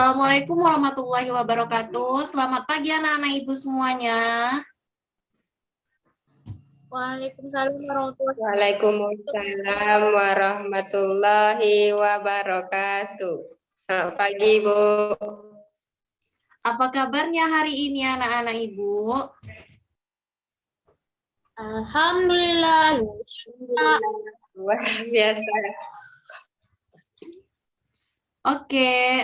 Assalamualaikum warahmatullahi wabarakatuh. Selamat pagi anak-anak ibu semuanya. Waalaikumsalam warahmatullahi Waalaikumsalam warahmatullahi wabarakatuh. Selamat pagi, Bu. Apa kabarnya hari ini anak-anak ibu? Alhamdulillah. Luar biasa. Oke,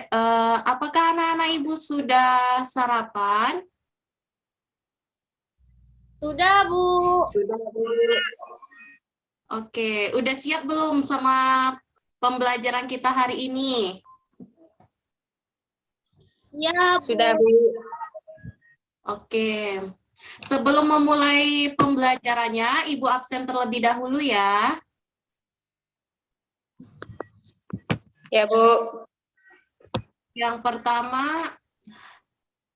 apakah anak-anak ibu sudah sarapan? Sudah, Bu. Sudah, Bu. Oke, udah siap belum sama pembelajaran kita hari ini? Siap. Sudah, Bu. Oke, sebelum memulai pembelajarannya, ibu absen terlebih dahulu ya. Ya, Bu. Yang pertama,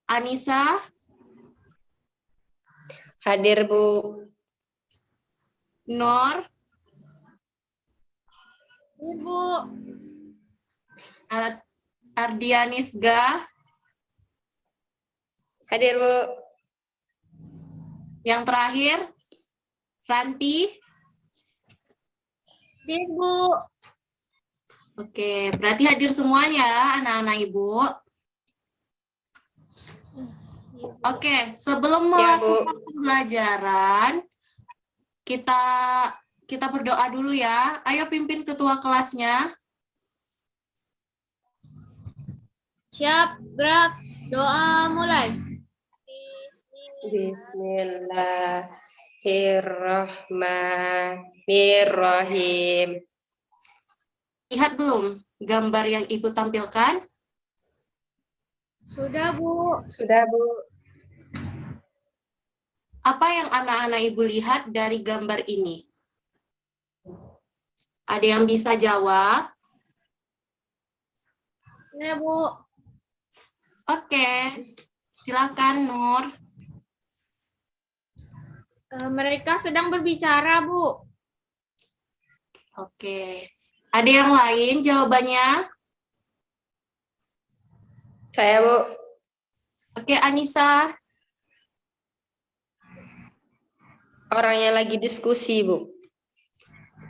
Anissa. Hadir, Bu. Nur. Ibu. Ardianisga. Hadir, Bu. Yang terakhir, Ranti. Ibu. Oke, berarti hadir semuanya anak-anak ibu. Oke, sebelum melakukan pembelajaran, kita berdoa dulu ya. Ayo pimpin ketua kelasnya. Siap, gerak. Doa mulai. Bismillahirrahmanirrahim. Lihat belum gambar yang ibu tampilkan? Sudah, Bu. Sudah, Bu. Apa yang anak-anak ibu lihat dari gambar ini? Ada yang bisa jawab? Ya, Bu. Oke, silakan Nur. Mereka sedang berbicara, Bu. Oke, ada yang lain jawabannya? Saya, Bu. Oke, Anissa. Orangnya lagi diskusi, Bu.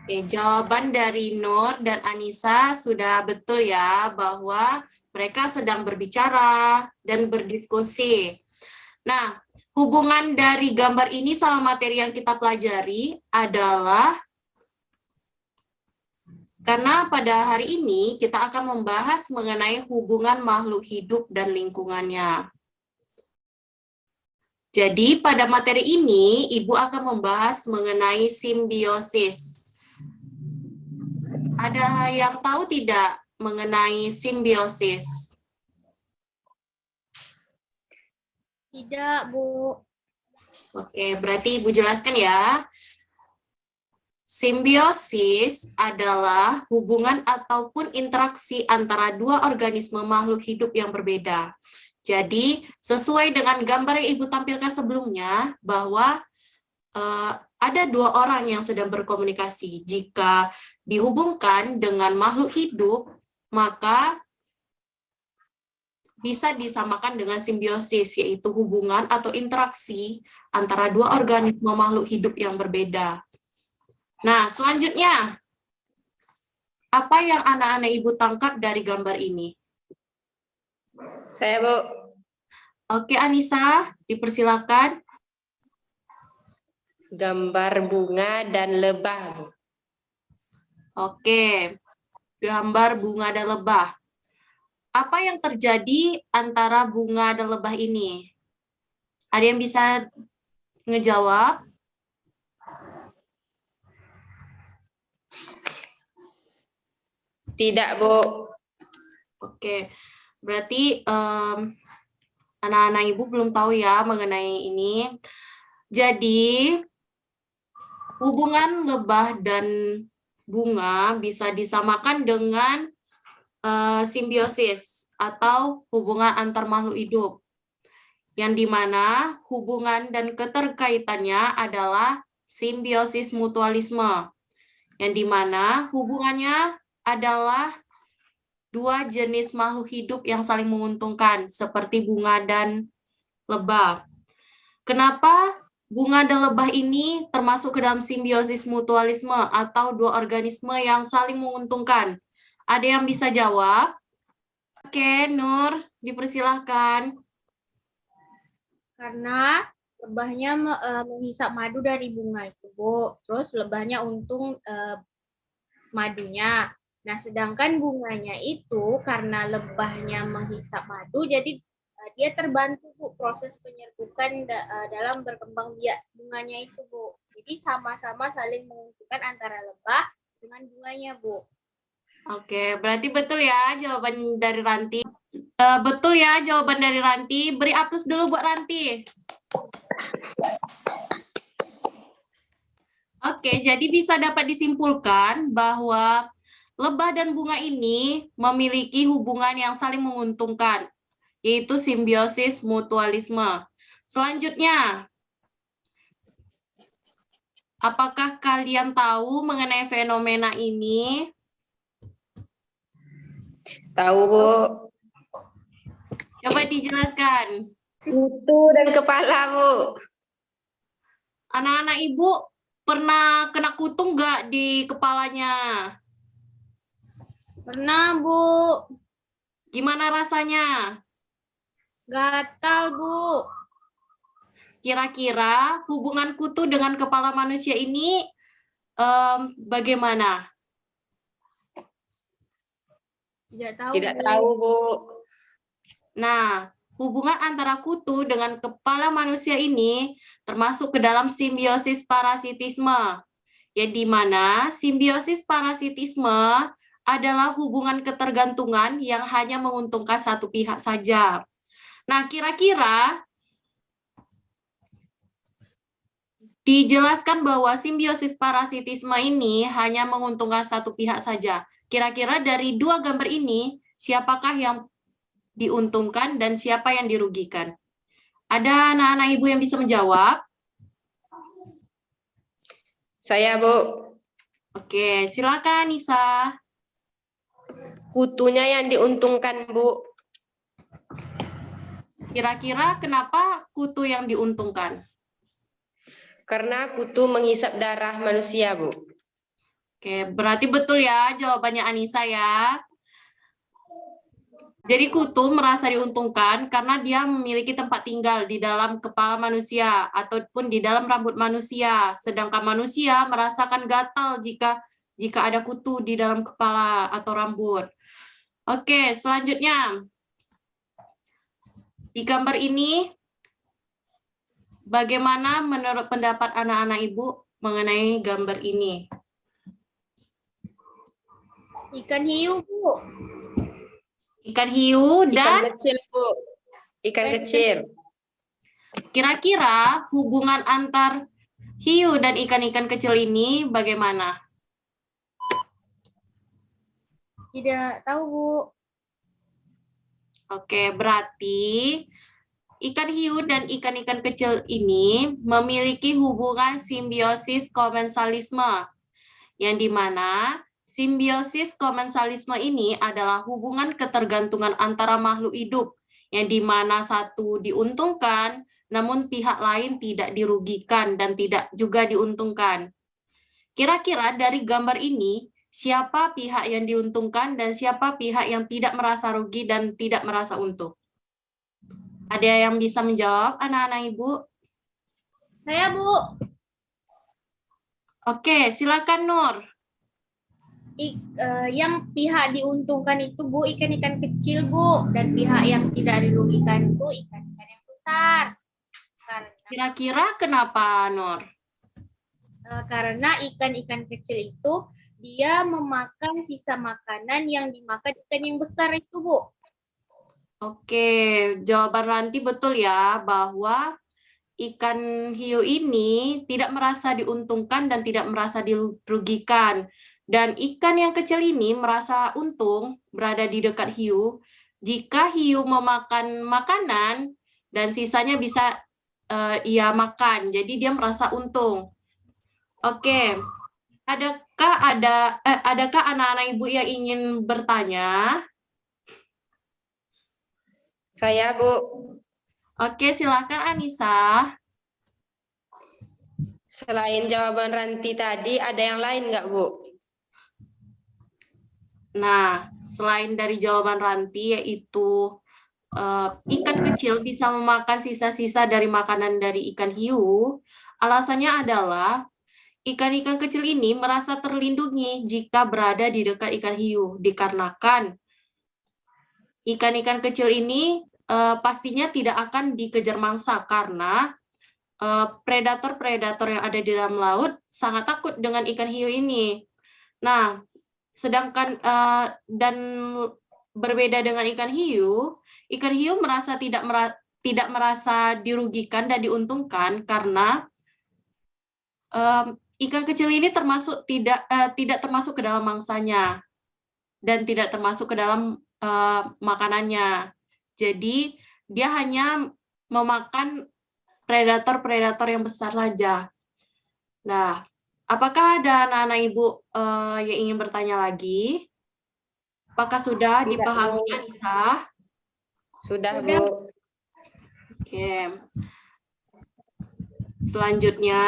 Oke, jawaban dari Nur dan Anissa sudah betul ya, bahwa mereka sedang berbicara dan berdiskusi. Nah, hubungan dari gambar ini sama materi yang kita pelajari adalah karena pada hari ini kita akan membahas mengenai hubungan makhluk hidup dan lingkungannya. Jadi pada materi ini, Ibu akan membahas mengenai simbiosis. Ada yang tahu tidak mengenai simbiosis? Tidak, Bu. Oke, berarti Ibu jelaskan ya. Simbiosis adalah hubungan ataupun interaksi antara dua organisme makhluk hidup yang berbeda. Jadi, sesuai dengan gambar yang Ibu tampilkan sebelumnya, bahwa ada dua orang yang sedang berkomunikasi. Jika dihubungkan dengan makhluk hidup, maka bisa disamakan dengan simbiosis, yaitu hubungan atau interaksi antara dua organisme makhluk hidup yang berbeda. Nah, selanjutnya, apa yang anak-anak Ibu tangkap dari gambar ini? Saya, Bu. Oke, Anissa, dipersilakan. Gambar bunga dan lebah, Bu. Oke, gambar bunga dan lebah. Apa yang terjadi antara bunga dan lebah ini? Ada yang bisa ngejawab? Tidak, Bu. Oke, berarti anak-anak Ibu belum tahu ya mengenai ini. Jadi, hubungan lebah dan bunga bisa disamakan dengan simbiosis atau hubungan antar makhluk hidup, yang dimana hubungan dan keterkaitannya adalah simbiosis mutualisme, yang dimana hubungannya adalah dua jenis makhluk hidup yang saling menguntungkan, seperti bunga dan lebah. Kenapa bunga dan lebah ini termasuk ke dalam simbiosis mutualisme atau dua organisme yang saling menguntungkan? Ada yang bisa jawab? Oke, Nur, dipersilahkan. Karena lebahnya menghisap madu dari bunga itu, Bu. Terus lebahnya untung madunya. Nah, sedangkan bunganya itu karena lebahnya menghisap madu, jadi dia terbantu, Bu, proses penyerbukan dalam berkembang biak bunganya itu, Bu. Jadi sama-sama saling menguntungkan antara lebah dengan bunganya, Bu. Oke, berarti betul ya jawaban dari Ranti. Betul ya jawaban dari Ranti. Beri aplaus dulu buat Ranti. Oke, jadi bisa dapat disimpulkan bahwa lebah dan bunga ini memiliki hubungan yang saling menguntungkan, yaitu simbiosis mutualisme. Selanjutnya, apakah kalian tahu mengenai fenomena ini? Tahu, Bu. Coba dijelaskan. Kutu dan kepala, Bu. Anak-anak ibu pernah kena kutu nggak di kepalanya? Pernah, Bu. Gimana rasanya? Gatal, Bu. Kira-kira hubungan kutu dengan kepala manusia ini bagaimana? Tidak tahu. Tidak Bu. tahu, Bu. Nah, hubungan antara kutu dengan kepala manusia ini termasuk ke dalam simbiosis parasitisme, yang di mana simbiosis parasitisme adalah hubungan ketergantungan yang hanya menguntungkan satu pihak saja. Nah, kira-kira dijelaskan bahwa simbiosis parasitisme ini hanya menguntungkan satu pihak saja. Kira-kira dari dua gambar ini, siapakah yang diuntungkan dan siapa yang dirugikan? Ada anak-anak ibu yang bisa menjawab? Saya, Bu. Oke, silakan Nisa. Kutunya yang diuntungkan, Bu. Kira-kira kenapa kutu yang diuntungkan? Karena kutu menghisap darah manusia, Bu. Oke, berarti betul ya jawabannya Anissa ya. Jadi kutu merasa diuntungkan karena dia memiliki tempat tinggal di dalam kepala manusia ataupun di dalam rambut manusia. Sedangkan manusia merasakan gatal jika ada kutu di dalam kepala atau rambut. Oke, selanjutnya. Di gambar ini, bagaimana menurut pendapat anak-anak ibu mengenai gambar ini? Ikan hiu, Bu. Ikan hiu Ikan dan kecil, Bu. Ikan kecil. kira-kira hubungan antar hiu dan ikan-ikan kecil ini bagaimana? Tidak tahu, Bu. Oke, berarti ikan hiu dan ikan-ikan kecil ini memiliki hubungan simbiosis komensalisme, yang dimana simbiosis komensalisme ini adalah hubungan ketergantungan antara makhluk hidup, yang dimana satu diuntungkan, namun pihak lain tidak dirugikan dan tidak juga diuntungkan. Kira-kira dari gambar ini, siapa pihak yang diuntungkan dan siapa pihak yang tidak merasa rugi dan tidak merasa untung? Ada yang bisa menjawab, anak-anak ibu? Saya, Bu. Oke, silakan Nur. Yang pihak diuntungkan itu, Bu, ikan-ikan kecil, Bu. Dan pihak yang tidak dirugikan itu ikan-ikan yang besar. Kira-kira kenapa, Nur? Karena ikan-ikan kecil itu dia memakan sisa makanan yang dimakan ikan yang besar itu, Bu. Oke, jawaban Ranti betul ya, bahwa ikan hiu ini tidak merasa diuntungkan dan tidak merasa dirugikan. Dan ikan yang kecil ini merasa untung berada di dekat hiu. Jika hiu memakan makanan dan sisanya bisa ia makan, jadi dia merasa untung. Oke, adakah anak-anak ibu yang ingin bertanya? Saya, Bu. Oke, silakan Anissa. Selain jawaban Ranti tadi, ada yang lain nggak, Bu? Nah, selain dari jawaban Ranti, yaitu ikan kecil bisa memakan sisa-sisa dari makanan dari ikan hiu, alasannya adalah ikan-ikan kecil ini merasa terlindungi jika berada di dekat ikan hiu, dikarenakan ikan-ikan kecil ini pastinya tidak akan dikejar mangsa karena predator-predator yang ada di dalam laut sangat takut dengan ikan hiu ini. Nah, sedangkan dan berbeda dengan ikan hiu merasa tidak merasa dirugikan dan diuntungkan karena ikan kecil ini tidak termasuk ke dalam mangsanya dan tidak termasuk ke dalam makanannya. Jadi dia hanya memakan predator-predator yang besar saja. Nah, apakah ada anak-anak Ibu yang ingin bertanya lagi? Apakah sudah Tidak, dipahami, Bu. Anissa? Sudah, Sudah. Bu. Oke. Selanjutnya,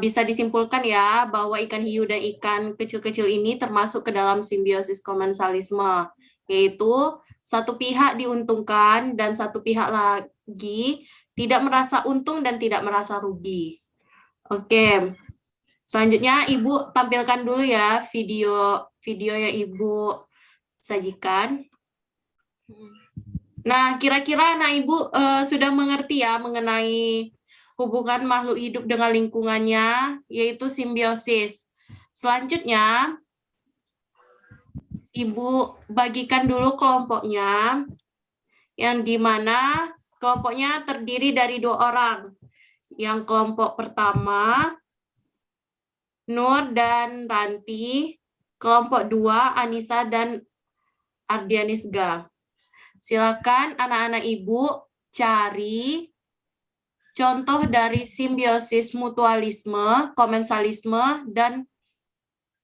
bisa disimpulkan ya bahwa ikan hiu dan ikan kecil-kecil ini termasuk ke dalam simbiosis komensalisme, yaitu satu pihak diuntungkan dan satu pihak lagi tidak merasa untung dan tidak merasa rugi. Oke, selanjutnya Ibu tampilkan dulu ya video yang Ibu sajikan. Nah, kira-kira anak Ibu sudah mengerti ya mengenai hubungan makhluk hidup dengan lingkungannya, yaitu simbiosis. Selanjutnya, Ibu bagikan dulu kelompoknya, yang dimana kelompoknya terdiri dari 2 orang. Yang kelompok pertama, Nur dan Ranti. Kelompok 2, Anissa dan Ardianisga. Silakan anak-anak Ibu cari contoh dari simbiosis mutualisme, komensalisme, dan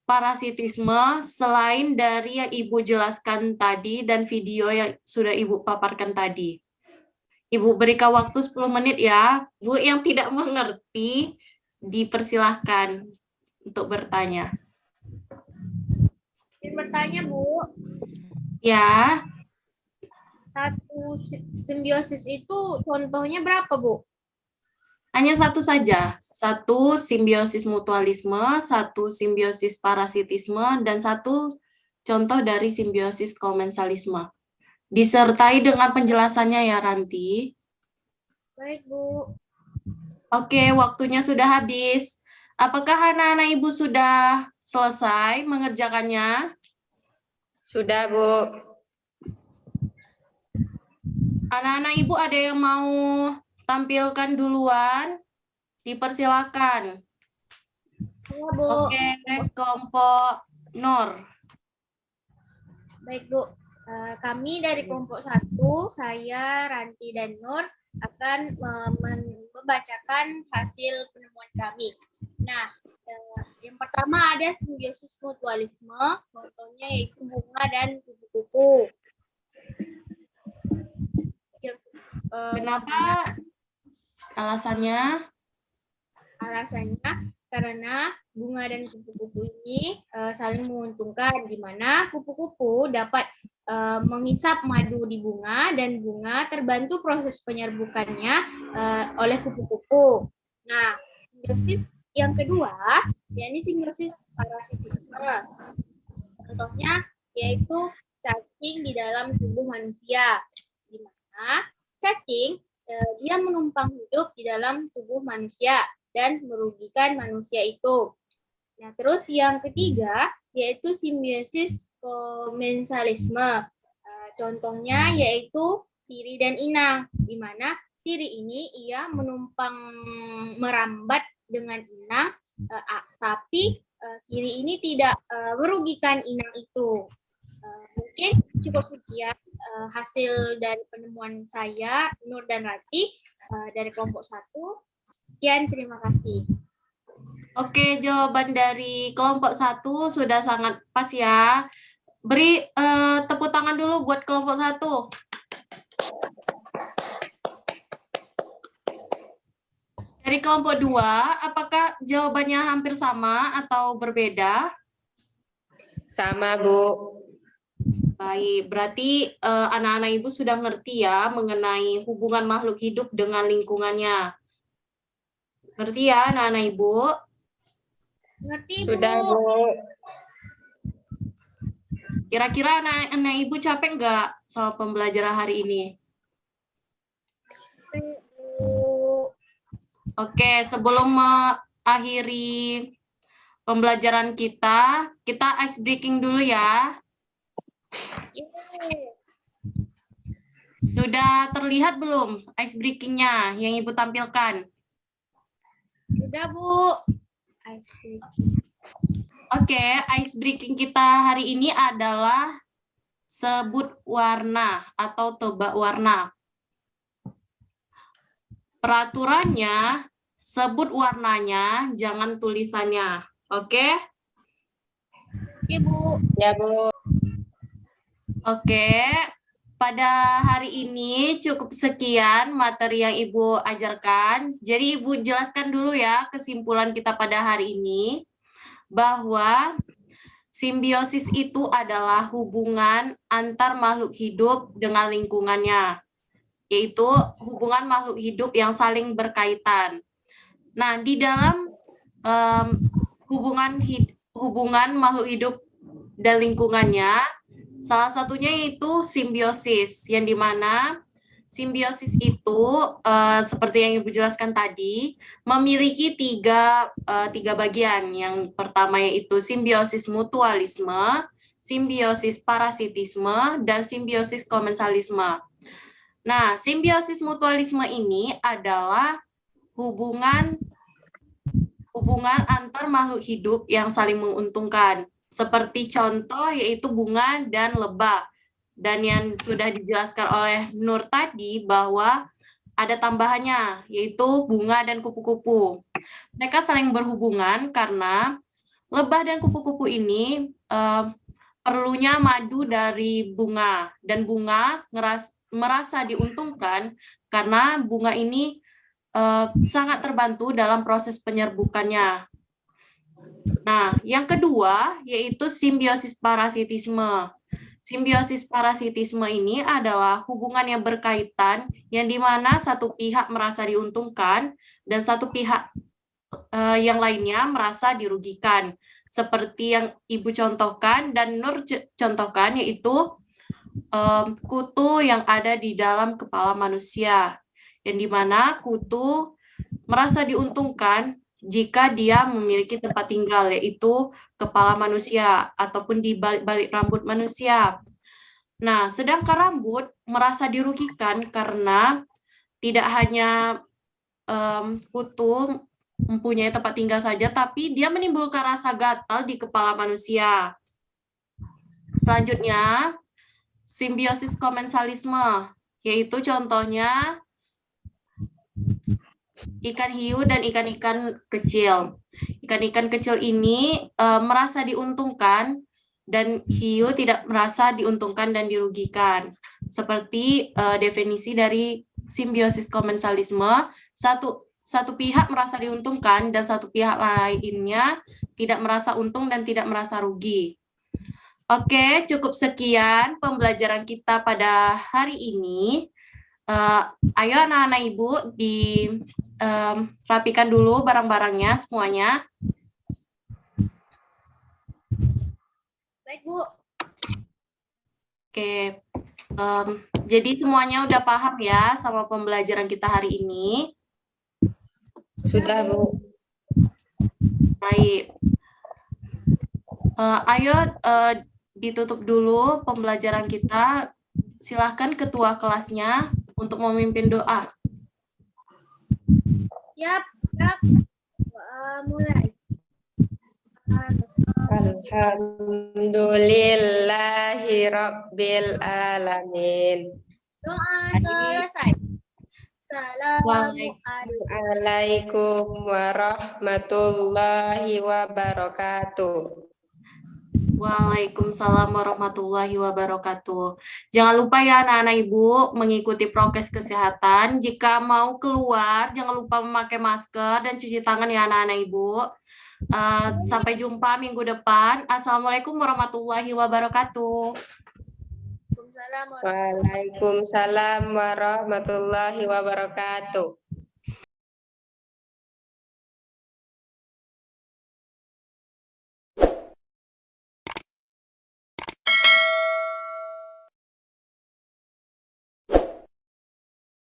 parasitisme selain dari yang Ibu jelaskan tadi dan video yang sudah Ibu paparkan tadi. Ibu berikan waktu 10 menit ya. Bu yang tidak mengerti, dipersilahkan untuk bertanya. Ingin bertanya, Bu, Ya, satu simbiosis itu contohnya berapa, Bu? hanya satu saja. Satu simbiosis mutualisme, satu simbiosis parasitisme, dan satu contoh dari simbiosis komensalisme. Disertai dengan penjelasannya ya, Ranti. Baik, Bu. Oke, waktunya sudah habis. Apakah anak-anak Ibu sudah selesai mengerjakannya? Sudah, Bu. Anak-anak Ibu ada yang mau tampilkan duluan? Dipersilakan. Ya, Bu. Oke, kelompok Nur. Baik, Bu. Kami dari kelompok 1, saya, Ranti, dan Nur akan membacakan hasil penemuan kami. Nah, yang pertama ada simbiosis mutualisme, contohnya yaitu bunga dan kupu-kupu. Kenapa? Alasannya? Alasannya karena bunga dan kupu-kupu ini saling menguntungkan, di mana kupu-kupu dapat menghisap madu di bunga dan bunga terbantu proses penyerbukannya oleh kupu-kupu. Nah, simbiosis yang kedua, yakni simbiosis parasitisme. Contohnya yaitu cacing di dalam tubuh manusia, di mana cacing dia menumpang hidup di dalam tubuh manusia dan merugikan manusia itu. Nah, terus yang ketiga yaitu simbiosis komensalisme. Contohnya yaitu sirih dan inang, di mana sirih ini ia menumpang merambat dengan inang, tapi sirih ini tidak merugikan inang itu. Mungkin cukup sekian hasil dari penemuan saya, Nur dan Rati, dari kelompok 1. Sekian, terima kasih. Oke, jawaban dari kelompok 1 sudah sangat pas ya. Beri tepuk tangan dulu buat kelompok 1. Dari kelompok 2, apakah jawabannya hampir sama atau berbeda? Sama, Bu. Baik, berarti anak-anak Ibu sudah ngerti ya mengenai hubungan makhluk hidup dengan lingkungannya. Ngerti ya anak-anak Ibu? Ngerti, Bu. Sudah, Bu. Kira-kira anak-anak Ibu capek nggak sama pembelajaran hari ini? Bu. Oke, sebelum mengakhiri pembelajaran kita ice breaking dulu ya. Yeay. Sudah terlihat belum ice breaking-nya yang Ibu tampilkan? Udah, Bu. Ice cream. Oke, ice breaking kita hari ini adalah sebut warna atau tebak warna. Peraturannya, sebut warnanya, jangan tulisannya. Oke? Oke, Bu. Ya, Bu. Oke, pada hari ini cukup sekian materi yang Ibu ajarkan. Jadi Ibu jelaskan dulu ya kesimpulan kita pada hari ini, bahwa simbiosis itu adalah hubungan antar makhluk hidup dengan lingkungannya, yaitu hubungan makhluk hidup yang saling berkaitan. Nah, di dalam hubungan makhluk hidup dan lingkungannya, salah satunya yaitu simbiosis, yang dimana simbiosis itu seperti yang Ibu jelaskan tadi, memiliki tiga bagian. Yang pertama yaitu simbiosis mutualisme, simbiosis parasitisme, dan simbiosis komensalisme. Nah, simbiosis mutualisme ini adalah hubungan antar makhluk hidup yang saling menguntungkan. Seperti contoh yaitu bunga dan lebah. Dan yang sudah dijelaskan oleh Nur tadi bahwa ada tambahannya, yaitu bunga dan kupu-kupu. Mereka saling berhubungan karena lebah dan kupu-kupu ini perlunya madu dari bunga. Dan bunga merasa diuntungkan karena bunga ini sangat terbantu dalam proses penyerbukannya. Nah, yang kedua yaitu simbiosis parasitisme. Simbiosis parasitisme ini adalah hubungan yang berkaitan yang dimana satu pihak merasa diuntungkan dan satu pihak yang lainnya merasa dirugikan. Seperti yang Ibu contohkan dan Nur contohkan, yaitu kutu yang ada di dalam kepala manusia. Yang dimana kutu merasa diuntungkan jika dia memiliki tempat tinggal, yaitu kepala manusia ataupun di balik rambut manusia. Nah, sedangkan rambut merasa dirugikan karena tidak hanya kutu mempunyai tempat tinggal saja, tapi dia menimbulkan rasa gatal di kepala manusia. Selanjutnya, simbiosis komensalisme, yaitu contohnya ikan hiu dan ikan-ikan kecil. Ikan-ikan kecil ini merasa diuntungkan dan hiu tidak merasa diuntungkan dan dirugikan. Seperti definisi dari simbiosis komensalisme, satu pihak merasa diuntungkan dan satu pihak lainnya tidak merasa untung dan tidak merasa rugi. Oke, cukup sekian pembelajaran kita pada hari ini. Ayo anak-anak Ibu rapikan dulu barang-barangnya semuanya. Baik, Bu. Oke, jadi semuanya udah paham ya sama pembelajaran kita hari ini? Sudah, Bu. Baik. Ayo ditutup dulu pembelajaran kita. Silahkan ketua kelasnya untuk memimpin doa. Siap. Mulai. Alhamdulillahi Rabbil Alamin. Doa selesai. Assalamualaikum warahmatullahi wabarakatuh. Waalaikumsalam warahmatullahi wabarakatuh. Jangan lupa ya anak-anak Ibu mengikuti prokes kesehatan. Jika mau keluar, jangan lupa memakai masker dan cuci tangan ya anak-anak Ibu. Sampai jumpa minggu depan. Assalamualaikum warahmatullahi wabarakatuh. Waalaikumsalam. Waalaikumsalam warahmatullahi wabarakatuh.